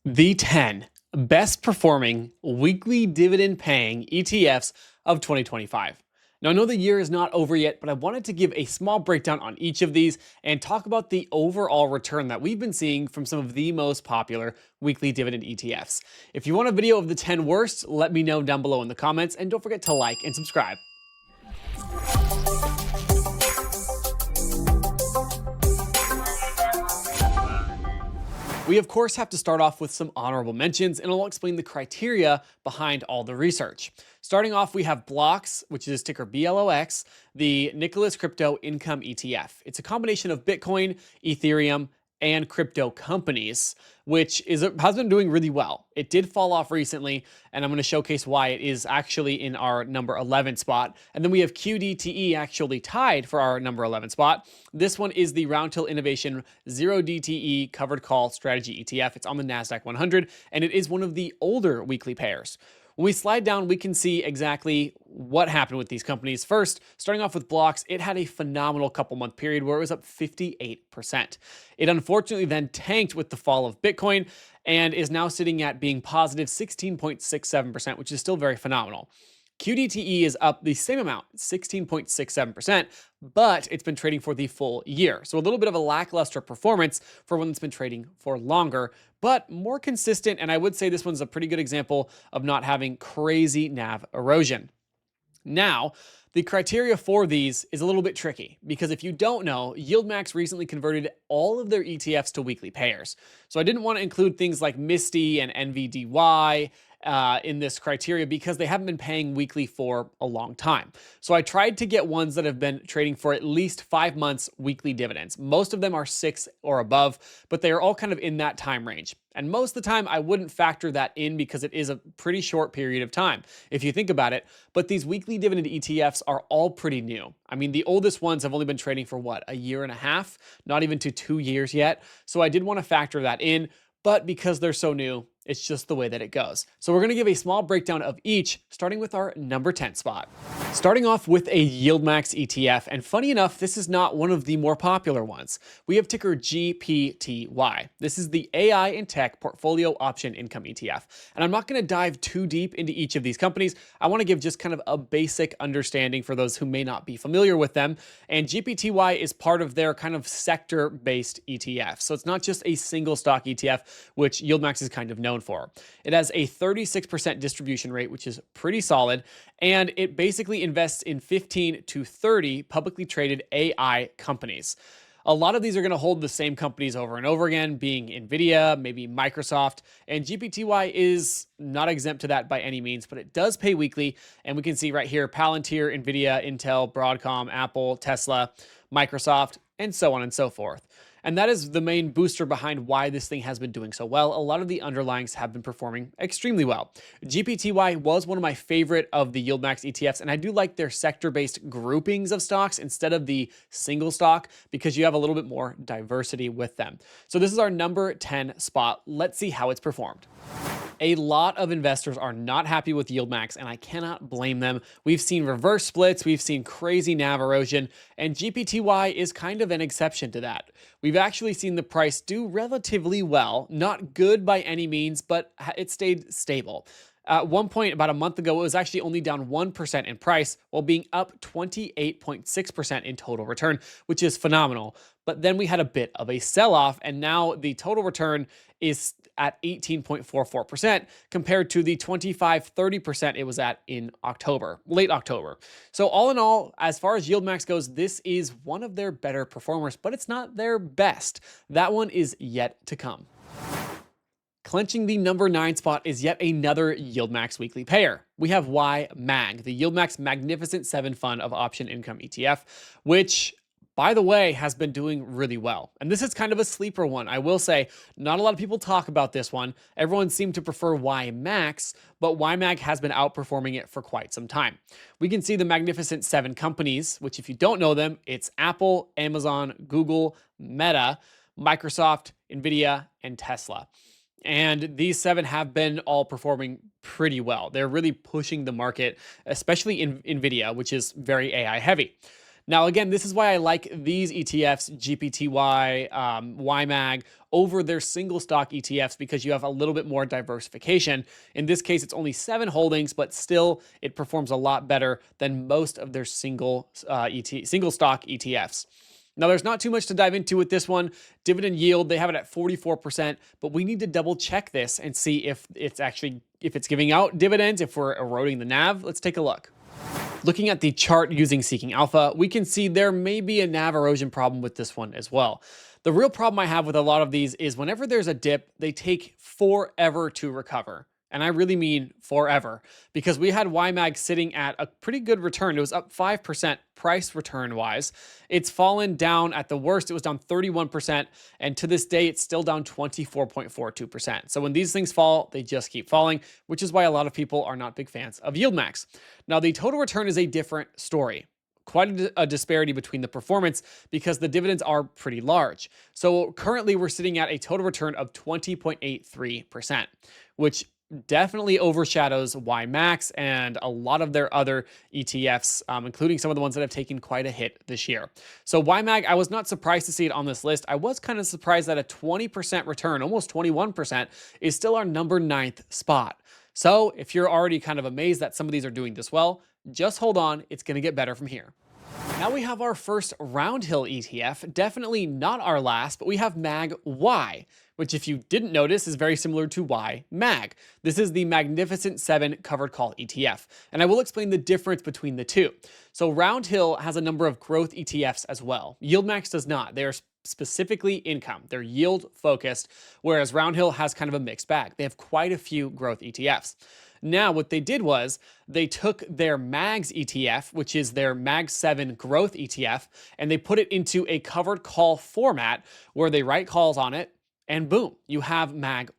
The 10 best performing weekly dividend paying ETFs of 2025. Now, I know the year is not over yet, but I wanted to give a small breakdown on each of these and talk about the overall return that we've been seeing from some of the most popular weekly dividend ETFs. If you want a video of the 10 worst, let me know down below in the comments, and don't forget to like and subscribe. We of course have to start off with some honorable mentions, and I'll explain the criteria behind all the research. Starting off, we have BLOX, which is ticker BLOX, the Nicholas Crypto Income ETF. It's a combination of Bitcoin, Ethereum, and crypto companies, which has been doing really well. It did fall off recently, and I'm going to showcase why it is actually in our number 11 spot. And then we have QDTE actually tied for our number 11 spot. This one is the Roundhill Innovation 0DTE Covered Call Strategy ETF. It's on the NASDAQ 100, and it is one of the older weekly pairs. When we slide down, we can see exactly what happened with these companies. First, starting off with BLOX, it had a phenomenal couple-month period where it was up 58%. It unfortunately then tanked with the fall of Bitcoin and is now sitting at being positive 16.67%, which is still very phenomenal. QDTE is up the same amount, 16.67%, but it's been trading for the full year. So a little bit of a lackluster performance for one that's been trading for longer, but more consistent. And I would say this one's a pretty good example of not having crazy NAV erosion. Now, the criteria for these is a little bit tricky because if you don't know, YieldMax recently converted all of their ETFs to weekly payers. So I didn't want to include things like MISTI and NVDY in this criteria because they haven't been paying weekly for a long time. So I tried to get ones that have been trading for at least 5 months weekly dividends. Most of them are 6 or above, but they are all kind of in that time range. And most of the time I wouldn't factor that in because it is a pretty short period of time if you think about it. But these weekly dividend ETFs are all pretty new. I mean, the oldest ones have only been trading for what, a year and a half, not even to 2 years yet. So I did want to factor that in, but because they're so new, it's just the way that it goes. So we're going to give a small breakdown of each, starting with our number 10 spot. Starting off with a YieldMax ETF, and funny enough, this is not one of the more popular ones. We have ticker GPTY. This is the AI and Tech Portfolio Option Income ETF. And I'm not going to dive too deep into each of these companies. I want to give just kind of a basic understanding for those who may not be familiar with them. And GPTY is part of their kind of sector-based ETF. So it's not just a single stock ETF, which YieldMax is kind of known for. It has a 36% distribution rate, which is pretty solid, and it basically invests in 15 to 30 publicly traded AI companies. A lot of these are going to hold the same companies over and over again, being NVIDIA, maybe Microsoft, and GPTY is not exempt to that by any means, but it does pay weekly, and we can see right here, Palantir, NVIDIA, Intel, Broadcom, Apple, Tesla, Microsoft, and so on and so forth. And that is the main booster behind why this thing has been doing so well. A lot of the underlyings have been performing extremely well. GPTY was one of my favorite of the YieldMax ETFs, and I do like their sector-based groupings of stocks instead of the single stock because you have a little bit more diversity with them. So this is our number 10 spot. Let's see how it's performed. A lot of investors are not happy with YieldMax, and I cannot blame them. We've seen reverse splits, we've seen crazy NAV erosion, and GPTY is kind of an exception to that. We've actually seen the price do relatively well, not good by any means, but it stayed stable. At one point, about a month ago, it was actually only down 1% in price while being up 28.6% in total return, which is phenomenal. But then we had a bit of a sell-off, and now the total return is at 18.44% compared to the 25-30% it was at in October, late October. So all in all, as far as YieldMax goes, this is one of their better performers, but it's not their best. That one is yet to come. Clenching the number 9 spot is yet another YieldMax weekly payer. We have YMAG, the YieldMax Magnificent 7 Fund of Option Income ETF, which, by the way, has been doing really well. And this is kind of a sleeper one. I will say, not a lot of people talk about this one. Everyone seemed to prefer YMAX, but YMAG has been outperforming it for quite some time. We can see the Magnificent 7 companies, which if you don't know them, it's Apple, Amazon, Google, Meta, Microsoft, NVIDIA, and Tesla. And these 7 have been all performing pretty well. They're really pushing the market, especially in NVIDIA, which is very AI heavy. Now, again, this is why I like these ETFs, GPTY, YMAG, over their single stock ETFs, because you have a little bit more diversification. In this case, it's only 7 holdings, but still it performs a lot better than most of their single stock ETFs. Now, there's not too much to dive into with this one. Dividend yield, they have it at 44%, but we need to double check this and see if it's giving out dividends, if we're eroding the NAV. Let's take a look. Looking at the chart using Seeking Alpha, we can see there may be a NAV erosion problem with this one as well. The real problem I have with a lot of these is whenever there's a dip, they take forever to recover. And I really mean forever, because we had YMAG sitting at a pretty good return. It was up 5% price return wise. It's fallen down at the worst. It was down 31%. And to this day, it's still down 24.42%. So when these things fall, they just keep falling, which is why a lot of people are not big fans of YieldMax. Now, the total return is a different story. Quite a disparity between the performance because the dividends are pretty large. So currently we're sitting at a total return of 20.83%, which definitely overshadows YMAX and a lot of their other ETFs, including some of the ones that have taken quite a hit this year. So YMAG, I was not surprised to see it on this list. I was kind of surprised that a 20% return, almost 21%, is still our number 9th spot. So if you're already kind of amazed that some of these are doing this well, just hold on, it's going to get better from here. Now we have our first Roundhill ETF, definitely not our last, but we have MAGY, which if you didn't notice is very similar to YMAG. This is the Magnificent 7 covered call ETF, and I will explain the difference between the two. So Roundhill has a number of growth ETFs as well. YieldMax does not. They are specifically income. They're yield focused, whereas Roundhill has kind of a mixed bag. They have quite a few growth ETFs. Now, what they did was they took their MAGS ETF, which is their MAG 7 growth ETF, and they put it into a covered call format where they write calls on it, and boom, you have MAGY,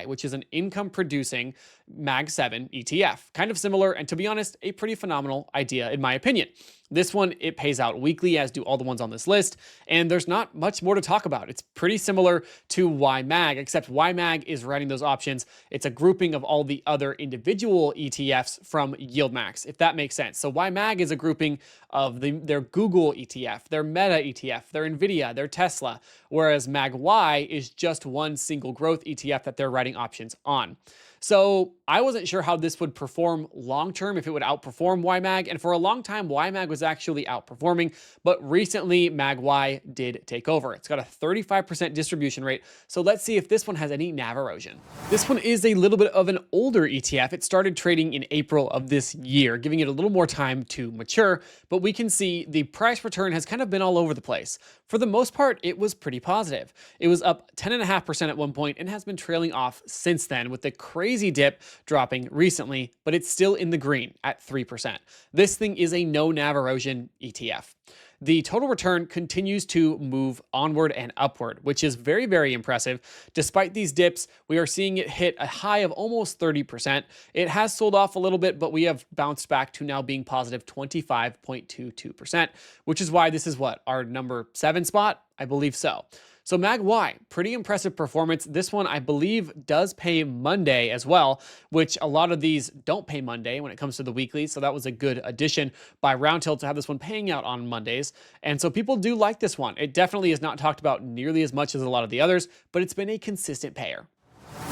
which is an income producing MAG 7 ETF. Kind of similar, and to be honest, a pretty phenomenal idea in my opinion. This one, it pays out weekly, as do all the ones on this list, and there's not much more to talk about. It's pretty similar to YMAG, except YMAG is writing those options. It's a grouping of all the other individual ETFs from YieldMax, if that makes sense. So YMAG is a grouping of their Google ETF, their Meta ETF, their NVIDIA, their Tesla, whereas MAGY is just one single growth ETF that they're writing options on. So I wasn't sure how this would perform long-term, if it would outperform YMAG. And for a long time, YMAG was actually outperforming, but recently MAGY did take over. It's got a 35% distribution rate. So let's see if this one has any NAV erosion. This one is a little bit of an older ETF. It started trading in April of this year, giving it a little more time to mature, but we can see the price return has kind of been all over the place. For the most part, it was pretty positive. It was up 10.5% at one point and has been trailing off since then, with the crazy dip dropping recently, but it's still in the green at 3%. This thing is a no NAV erosion ETF. The total return continues to move onward and upward, which is very, very impressive. Despite these dips, we are seeing it hit a high of almost 30%. It has sold off a little bit, but we have bounced back to now being positive 25.22%, which is why this is what, our number 7 spot? I believe so. So MAGY, pretty impressive performance. This one, I believe, does pay Monday as well, which a lot of these don't pay Monday when it comes to the weekly. So that was a good addition by Roundhill to have this one paying out on Mondays. And so people do like this one. It definitely is not talked about nearly as much as a lot of the others, but it's been a consistent payer.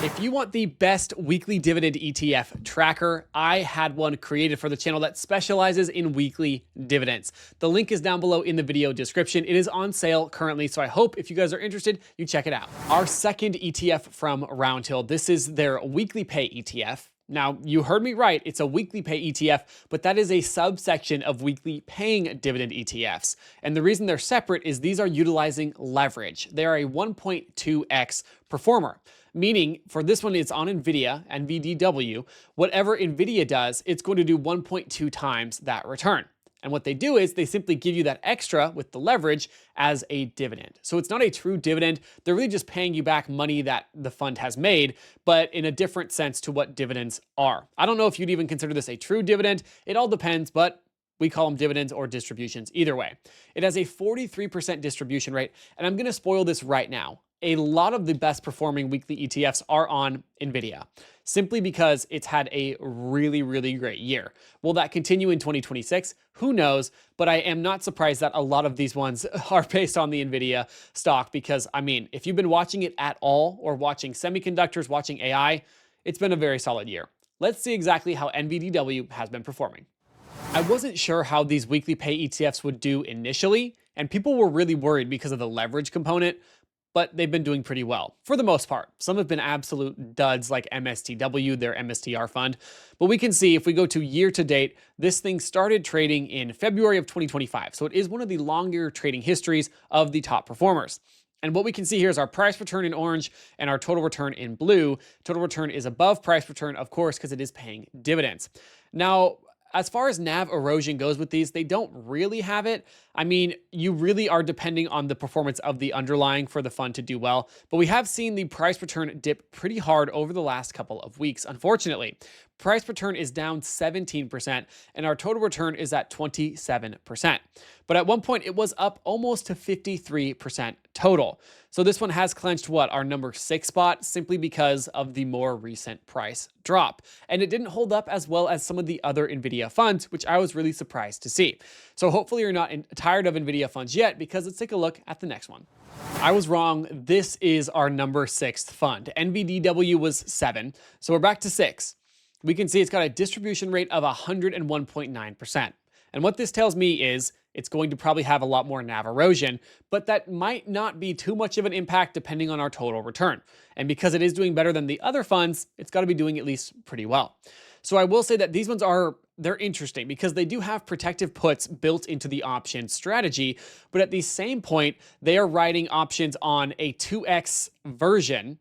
If you want the best weekly dividend ETF tracker, I had one created for the channel that specializes in weekly dividends. The link is down below in the video description. It is on sale currently, so I hope if you guys are interested, you check it out. Our second ETF from Roundhill, this is their weekly pay ETF. Now, you heard me right, it's a weekly pay ETF, but that is a subsection of weekly paying dividend ETFs. And the reason they're separate is these are utilizing leverage. They are a 1.2x performer. Meaning, for this one, it's on NVIDIA, NVDW. Whatever NVIDIA does, it's going to do 1.2 times that return. And what they do is they simply give you that extra with the leverage as a dividend. So it's not a true dividend. They're really just paying you back money that the fund has made, but in a different sense to what dividends are. I don't know if you'd even consider this a true dividend. It all depends, but we call them dividends or distributions either way. It has a 43% distribution rate, and I'm going to spoil this right now. a lot of the best performing weekly ETFs are on NVIDIA, simply because it's had a really, really great year. Will that continue in 2026? Who knows? But I am not surprised that a lot of these ones are based on the NVIDIA stock because, I mean, if you've been watching it at all or watching semiconductors, watching AI, it's been a very solid year. Let's see exactly how NVDW has been performing. I wasn't sure how these weekly pay ETFs would do initially, and people were really worried because of the leverage component, but they've been doing pretty well for the most part. Some have been absolute duds like MSTW, their MSTR fund. But we can see if we go to year to date, this thing started trading in February of 2025. So it is one of the longer trading histories of the top performers. And what we can see here is our price return in orange and our total return in blue. Total return is above price return, of course, because it is paying dividends. Now, as far as NAV erosion goes with these, they don't really have it. I mean, you really are depending on the performance of the underlying for the fund to do well. But we have seen the price return dip pretty hard over the last couple of weeks, unfortunately. Price return is down 17%, and our total return is at 27%. But at one point, it was up almost to 53% total. So this one has clenched what? Our number 6 spot, simply because of the more recent price drop. And it didn't hold up as well as some of the other NVIDIA funds, which I was really surprised to see. So hopefully you're not tired of NVIDIA funds yet, because let's take a look at the next one. I was wrong. This is our number 6th fund. NVDW was 7, so we're back to 6. We can see it's got a distribution rate of 101.9%. And what this tells me is it's going to probably have a lot more NAV erosion, but that might not be too much of an impact depending on our total return. And because it is doing better than the other funds, it's got to be doing at least pretty well. So I will say that these ones they're interesting because they do have protective puts built into the option strategy, but at the same point, they are writing options on a 2x version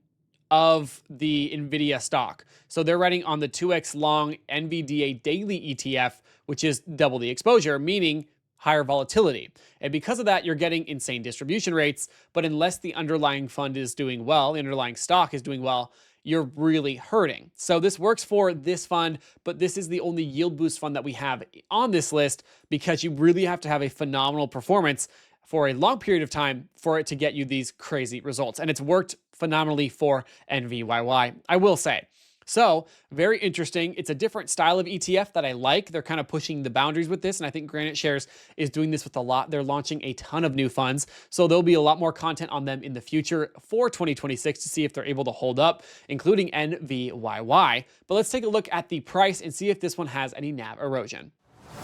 of the NVIDIA stock. So they're writing on the 2x long NVDA daily ETF, which is double the exposure, meaning higher volatility. And because of that, you're getting insane distribution rates. But unless the underlying fund is doing well, the underlying stock is doing well, you're really hurting. So this works for this fund, but this is the only yield boost fund that we have on this list because you really have to have a phenomenal performance for a long period of time for it to get you these crazy results. And it's worked phenomenally for NVYY, I will say. So very interesting. It's a different style of ETF that I like. They're kind of pushing the boundaries with this. And I think GraniteShares is doing this with a lot. They're launching a ton of new funds. So there'll be a lot more content on them in the future for 2026 to see if they're able to hold up, including NVYY. But let's take a look at the price and see if this one has any NAV erosion.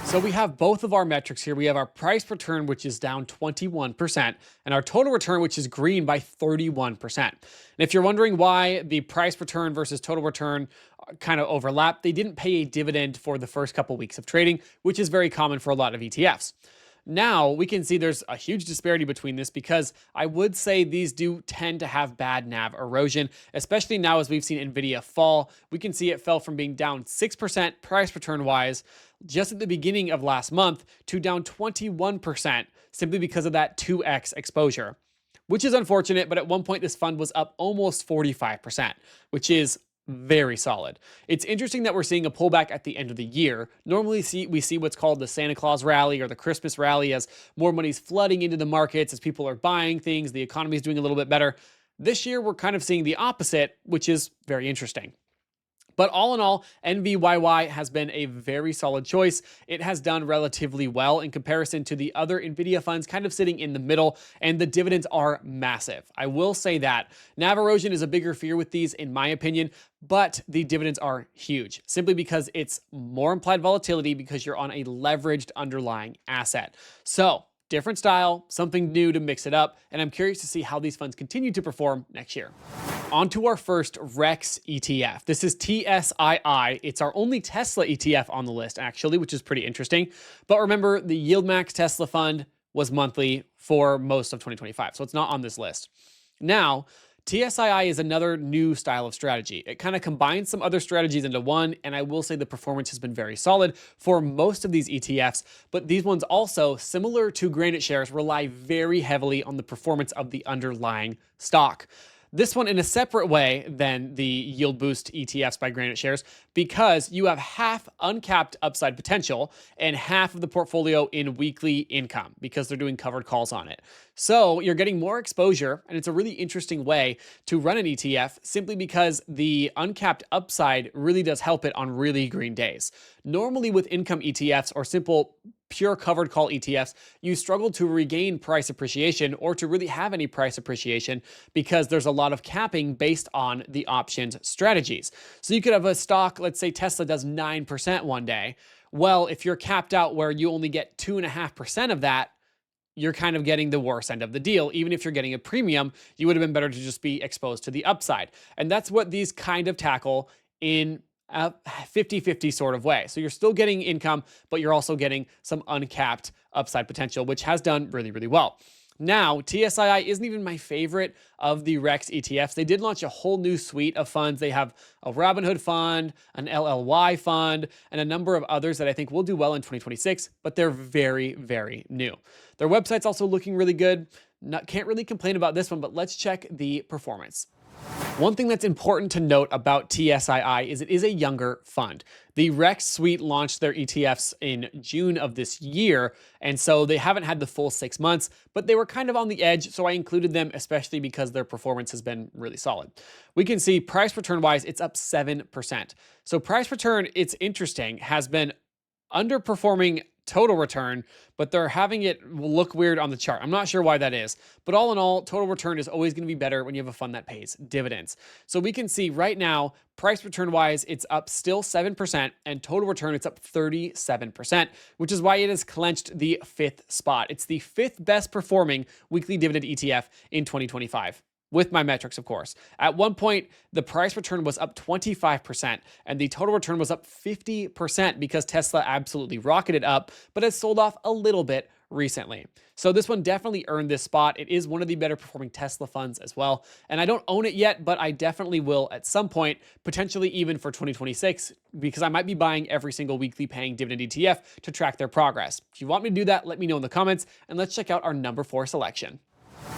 So we have both of our metrics here. We have our price return, which is down 21%, and our total return, which is green by 31%. And if you're wondering why the price return versus total return kind of overlap, they didn't pay a dividend for the first couple weeks of trading, which is very common for a lot of ETFs. Now we can see there's a huge disparity between this because I would say these do tend to have bad NAV erosion, especially now as we've seen NVIDIA fall. We can see it fell from being down 6% price return wise just at the beginning of last month to down 21% simply because of that 2x exposure, which is unfortunate. But at one point, this fund was up almost 45%, which is very solid. It's interesting that we're seeing a pullback at the end of the year. Normally we see what's called the Santa Claus rally or the Christmas rally as more money's flooding into the markets, as people are buying things, the economy is doing a little bit better. This year, we're kind of seeing the opposite, which is very interesting. But all in all, NVYY has been a very solid choice. It has done relatively well in comparison to the other NVIDIA funds, kind of sitting in the middle, and the dividends are massive. I will say that. NAV erosion is a bigger fear with these, in my opinion, but the dividends are huge, simply because it's more implied volatility because you're on a leveraged underlying asset. So, different style, something new to mix it up, and I'm curious to see how these funds continue to perform next year. On to our first REX ETF. This is TSII. It's our only Tesla ETF on the list, actually, which is pretty interesting. But remember, the YieldMax Tesla fund was monthly for most of 2025, so it's not on this list. Now, TSII is another new style of strategy. It kind of combines some other strategies into one, and I will say the performance has been very solid for most of these ETFs, but these ones also, similar to GraniteShares, rely very heavily on the performance of the underlying stock. This one in a separate way than the Yield Boost ETFs by GraniteShares, because you have half uncapped upside potential and half of the portfolio in weekly income because they're doing covered calls on it. So you're getting more exposure, and it's a really interesting way to run an ETF simply because the uncapped upside really does help it on really green days. Normally with income ETFs or simple pure covered call ETFs, you struggle to regain price appreciation or to really have any price appreciation because there's a lot of capping based on the options strategies. So you could have a stock, let's say Tesla does 9% one day. Well, if you're capped out where you only get 2.5% of that, you're kind of getting the worst end of the deal. Even if you're getting a premium, you would have been better to just be exposed to the upside. And that's what these kind of tackle in a 50-50 sort of way. So you're still getting income, but you're also getting some uncapped upside potential, which has done really, really well. Now, TSII isn't even my favorite of the REX ETFs. They did launch a whole new suite of funds. They have a Robinhood fund, an LLY fund, and a number of others that I think will do well in 2026, but they're very, very new. Their website's also looking really good. Can't really complain about this one, but let's check the performance. One thing that's important to note about TSII is it is a younger fund. The REX suite launched their ETFs in June of this year, and so they haven't had the full 6 months, but they were kind of on the edge, so I included them especially because their performance has been really solid. We can see price return wise, it's up 7%. So price return, it's interesting, has been underperforming total return, but they're having it look weird on the chart. I'm not sure why that is, but all in all, total return is always going to be better when you have a fund that pays dividends. So we can see right now, price return wise, it's up still 7%, and total return, it's up 37%, which is why it has clenched the 5th spot. It's the 5th best performing weekly dividend ETF in 2025. With my metrics, of course. At one point, the price return was up 25%, and the total return was up 50% because Tesla absolutely rocketed up, but has sold off a little bit recently. So this one definitely earned this spot. It is one of the better performing Tesla funds as well. And I don't own it yet, but I definitely will at some point, potentially even for 2026, because I might be buying every single weekly paying dividend ETF to track their progress. If you want me to do that, let me know in the comments, and let's check out our number 4 selection.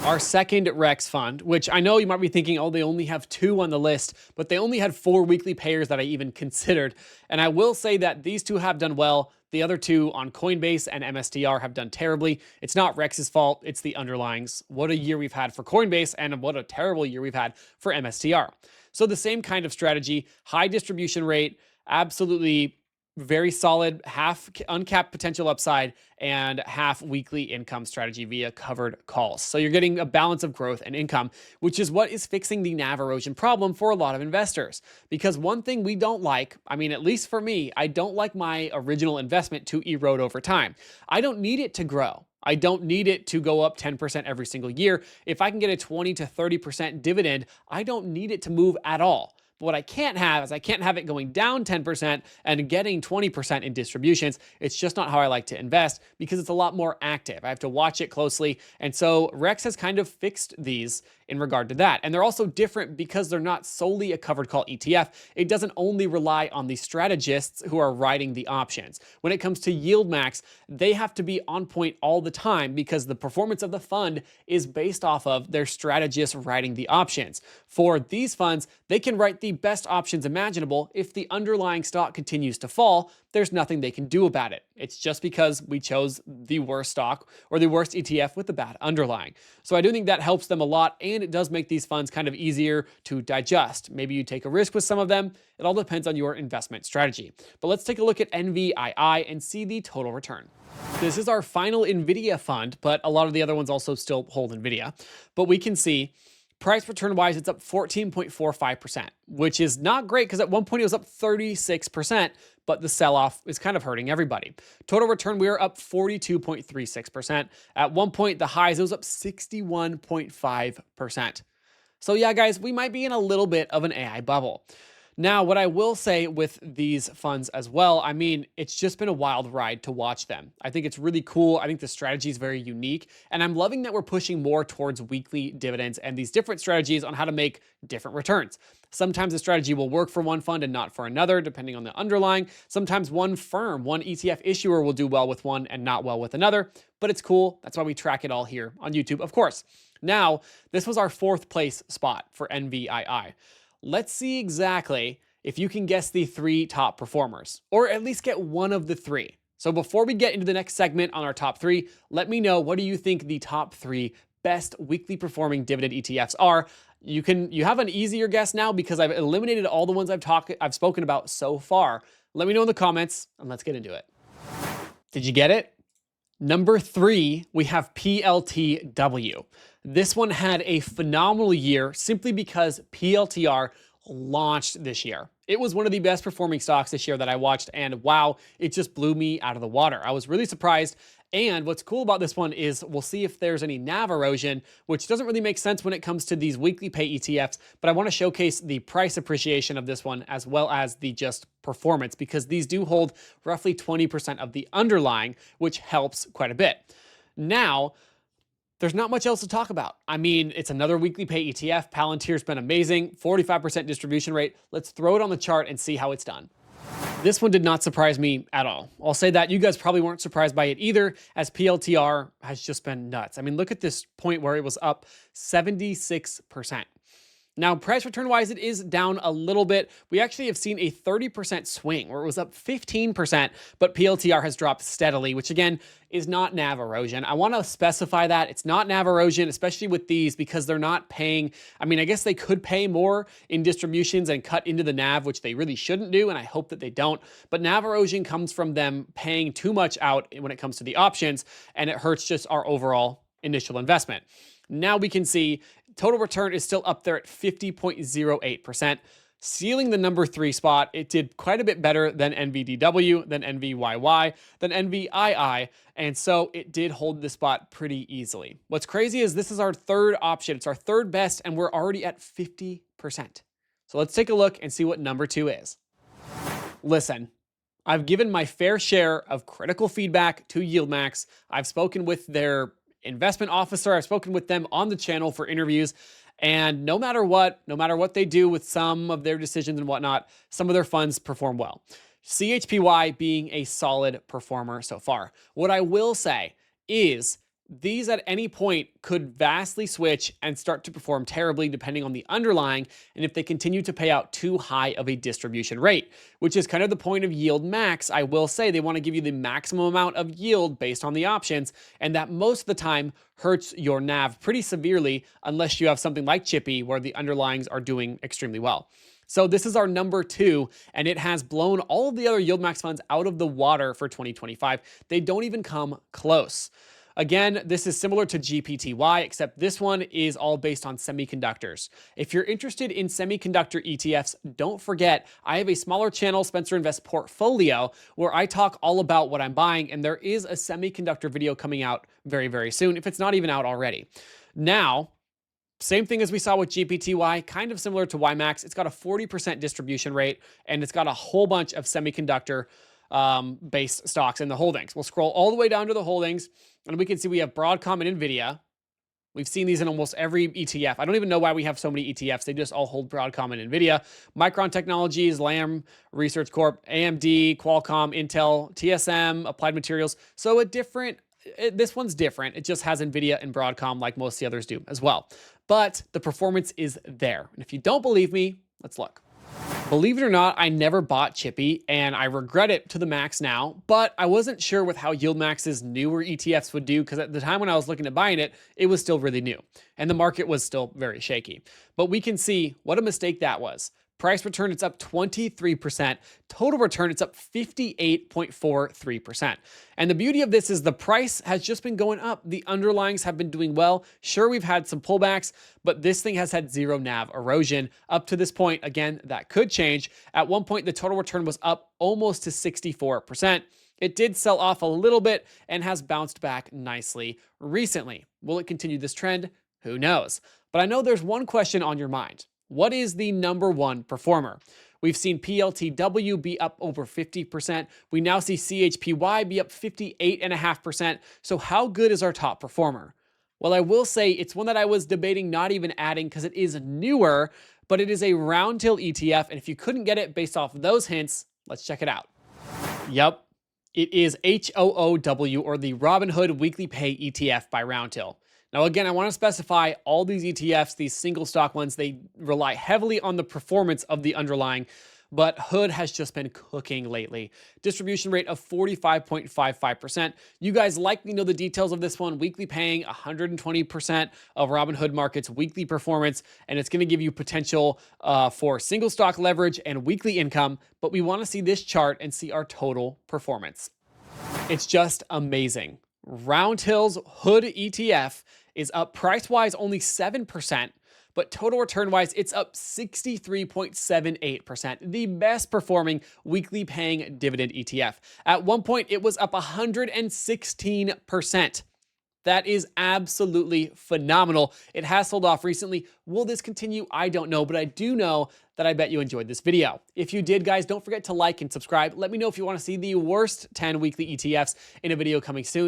Our second REX fund, which I know you might be thinking, oh, they only have 2 on the list, but they only had 4 weekly payers that I even considered. And I will say that these 2 have done well. The other 2 on Coinbase and MSTR have done terribly. It's not REX's fault, it's the underlyings. What a year we've had for Coinbase, and what a terrible year we've had for MSTR. So the same kind of strategy, high distribution rate, absolutely very solid, half uncapped potential upside and half weekly income strategy via covered calls. So you're getting a balance of growth and income, which is what is fixing the NAV erosion problem for a lot of investors. Because one thing we don't like, I mean, at least for me, I don't like my original investment to erode over time. I don't need it to grow. I don't need it to go up 10% every single year. If I can get a 20 to 30% dividend, I don't need it to move at all. What I can't have is I can't have it going down 10% and getting 20% in distributions. It's just not how I like to invest because it's a lot more active. I have to watch it closely. And so REX has kind of fixed these in regard to that. And they're also different because they're not solely a covered call ETF. It doesn't only rely on the strategists who are writing the options. When it comes to YieldMax, they have to be on point all the time because the performance of the fund is based off of their strategists writing the options. For these funds, they can write the best options imaginable. If the underlying stock continues to fall, there's nothing they can do about it. It's just because we chose the worst stock or the worst ETF with the bad underlying. So I do think that helps them a lot, and it does make these funds kind of easier to digest. Maybe you take a risk with some of them. It all depends on your investment strategy. But let's take a look at NVII and see the total return. This is our final NVIDIA fund, but a lot of the other ones also still hold NVIDIA. But we can see price return wise, it's up 14.45%, which is not great because at one point it was up 36%, but the sell-off is kind of hurting everybody. Total return, we are up 42.36%. At one point, the highs, it was up 61.5%. So yeah, guys, we might be in a little bit of an AI bubble. Now, what I will say with these funds as well, I mean, it's just been a wild ride to watch them. I think it's really cool. I think the strategy is very unique, and I'm loving that we're pushing more towards weekly dividends and these different strategies on how to make different returns. Sometimes the strategy will work for one fund and not for another, depending on the underlying. Sometimes one firm, one ETF issuer will do well with one and not well with another, but it's cool. That's why we track it all here on YouTube, of course. Now, this was our 4th place spot for NVII. Let's see exactly if you can guess the 3 top performers, or at least get one of the 3. So before we get into the next segment on our top 3, let me know, what do you think the top 3 best weekly performing dividend ETFs are. You have an easier guess now because I've eliminated all the ones I've spoken about so far. Let me know in the comments and let's get into it. Did you get it? Number 3, we have PLTW. This one had a phenomenal year simply because PLTR launched this year. It was one of the best performing stocks this year that I watched, and wow, it just blew me out of the water. I was really surprised. And what's cool about this one is we'll see if there's any NAV erosion, which doesn't really make sense when it comes to these weekly pay ETFs, but I want to showcase the price appreciation of this one as well as the just performance, because these do hold roughly 20% of the underlying, which helps quite a bit. Now, there's not much else to talk about. I mean, it's another weekly pay ETF. Palantir's been amazing, 45% distribution rate. Let's throw it on the chart and see how it's done. This one did not surprise me at all. I'll say that you guys probably weren't surprised by it either, as PLTR has just been nuts. I mean, look at this point where it was up 76%. Now, price return wise, it is down a little bit. We actually have seen a 30% swing where it was up 15%, but PLTR has dropped steadily, which again is not NAV erosion. I want to specify that it's not NAV erosion, especially with these, because they're not paying. I mean, I guess they could pay more in distributions and cut into the NAV, which they really shouldn't do, and I hope that they don't. But NAV erosion comes from them paying too much out when it comes to the options, and it hurts just our overall initial investment. Now we can see total return is still up there at 50.08%, sealing the number 3 spot. It did quite a bit better than NVDW, than NVYY, than NVII, and so it did hold the spot pretty easily. What's crazy is this is our third option. It's our third best, and we're already at 50%. So let's take a look and see what number 2 is. Listen, I've given my fair share of critical feedback to YieldMax. I've spoken with their investment officer. I've spoken with them on the channel for interviews, and no matter what they do with some of their decisions and whatnot, some of their funds perform well. CHPY being a solid performer so far. What I will say is these at any point could vastly switch and start to perform terribly depending on the underlying and if they continue to pay out too high of a distribution rate, which is kind of the point of YieldMax. I will say they want to give you the maximum amount of yield based on the options, and that most of the time hurts your NAV pretty severely unless you have something like CHPY where the underlyings are doing extremely well. So this is our number 2, and it has blown all of the other YieldMax funds out of the water for 2025. They don't even come close. Again, this is similar to GPTY, except this one is all based on semiconductors. If you're interested in semiconductor ETFs, don't forget, I have a smaller channel, Spencer Invest Portfolio, where I talk all about what I'm buying, and there is a semiconductor video coming out very, very soon, if it's not even out already. Now, same thing as we saw with GPTY, kind of similar to YMAX. It's got a 40% distribution rate, and it's got a whole bunch of semiconductor based stocks in the holdings. We'll scroll all the way down to the holdings, and we can see we have Broadcom and NVIDIA. We've seen these in almost every ETF. I don't even know why we have so many ETFs. They just all hold Broadcom and NVIDIA. Micron Technologies, Lam Research Corp, AMD, Qualcomm, Intel, TSM, Applied Materials. So this one's different. It just has NVIDIA and Broadcom like most of the others do as well. But the performance is there. And if you don't believe me, let's look. Believe it or not, I never bought CHPY, and I regret it to the max now, but I wasn't sure with how YieldMax's newer ETFs would do, because at the time when I was looking at buying it, it was still really new, and the market was still very shaky. But we can see what a mistake that was. Price return, it's up 23%. Total return, it's up 58.43%. And the beauty of this is the price has just been going up. The underlyings have been doing well. Sure, we've had some pullbacks, but this thing has had zero NAV erosion up to this point. Again, that could change. At one point, the total return was up almost to 64%. It did sell off a little bit and has bounced back nicely recently. Will it continue this trend? Who knows? But I know there's one question on your mind. What is the number 1 performer? We've seen PLTW be up over 50%. We now see CHPY be up 58.5%. So how good is our top performer? Well, I will say it's one that I was debating not even adding because it is newer, but it is a Roundhill ETF. And if you couldn't get it based off those hints, let's check it out. Yep, it is HOOW, or the Robinhood Weekly Pay ETF by Roundhill. Now, again, I want to specify all these ETFs, these single stock ones, they rely heavily on the performance of the underlying, but HOOD has just been cooking lately. Distribution rate of 45.55%. You guys likely know the details of this one. Weekly paying 120% of Robinhood Market's weekly performance, and it's going to give you potential for single stock leverage and weekly income, but we want to see this chart and see our total performance. It's just amazing. Roundhill's HOOD ETF is up price-wise only 7%, but total return-wise, it's up 63.78%, the best performing weekly paying dividend ETF. At one point, it was up 116%. That is absolutely phenomenal. It has sold off recently. Will this continue? I don't know, but I do know that I bet you enjoyed this video. If you did, guys, don't forget to like and subscribe. Let me know if you want to see the worst 10 weekly ETFs in a video coming soon.